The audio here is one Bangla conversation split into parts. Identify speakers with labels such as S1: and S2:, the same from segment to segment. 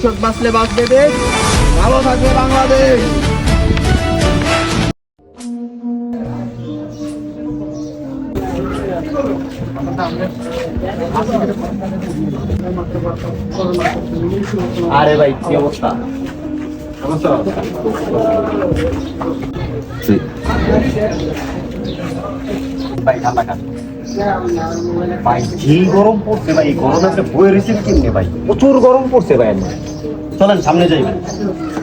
S1: কৃষক বাঁচলে বাঁচবে দেশ, ভালো থাকবে বাংলাদেশ।
S2: আরে ভাই কি অবস্থা? ভাই ঠান্ডা খান ভাই, যে গরম পড়ছে ভাই, গরমে আপনি বয়ে রেখেছেন কেমনে ভাই? প্রচুর গরম পড়ছে ভাই। চলেন সামনে যাই ভাই।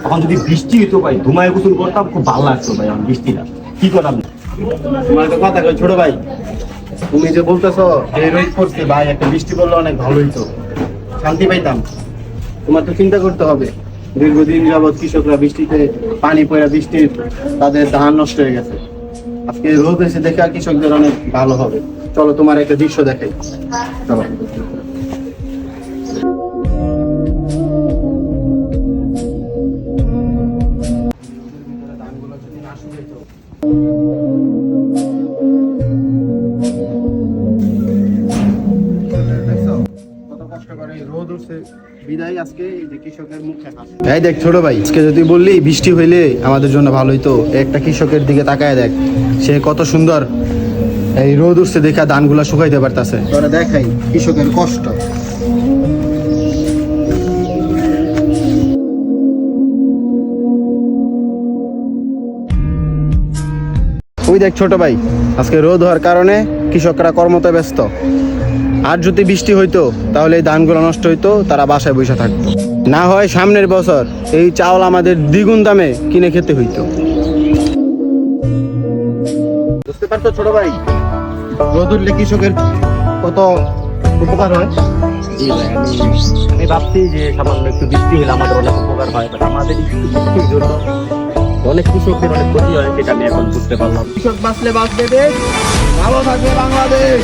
S2: এখন যদি বৃষ্টি হইতো ভাই, ধুমায় গোসল করতাম, খুব ভালো লাগতো ভাই। এখন বৃষ্টি না, কি করলাম?
S1: তোমার একটা কথা কই ছোট ভাই, তুমি যে বলতেছো যে রোদ পড়ছে ভাই, একটা বৃষ্টি পড়লে অনেক ভালো হইতো, শান্তি পাইতাম। তোমার তো চিন্তা করতে হবে, দীর্ঘদিন যাবৎ কৃষকরা বৃষ্টিতে পানি পড়ে বৃষ্টির তাদের ধান নষ্ট হয়ে গেছে। আজকে রোদ এসে দেখে আর কৃষকদের অনেক ভালো হবে। চলো তোমার একটা দৃশ্য দেখাই, চলো। এই দেখ ছোট ভাই, আজকে যদি বললি বৃষ্টি হইলে আমাদের জন্য ভালো হইতো, একটা কৃষকের দিকে তাকায় দেখ, সে কত সুন্দর এই রোদ উঠছে দেখে ধানগুলা শুকাইতে পারতাছে। তোরা দেখাই কৃষকের কষ্ট। ওই দেখ ছোট ভাই, আজকে রোদ হওয়ার কারণে কৃষকরা কর্মতে ব্যস্ত। আর যদি বৃষ্টি হইতো তাহলে এই ধানগুলো নষ্ট হইতো, তারা বাসায় বসে থাকতো। না হয় সামনের বছর এই চাউল আমাদের দ্বিগুণ দামে কিনে খেতে হইতো। বুঝতে পারছো ছোট ভাই, রোদ উঠলে কৃষকের কত উপকার হয়।
S2: আমি ভাবছি যে সামান্য একটু বৃষ্টি হলে আমাদের অনেক উপকার হয়, বাট আমাদের একটু বৃষ্টির জন্য অনেক কৃষকদের অনেক ক্ষতি হয়, সেটা আমি এখন বুঝতে পারলাম।
S1: কৃষক বাঁচলে বাঁচবে দেশ, ভালো থাকবে বাংলাদেশ।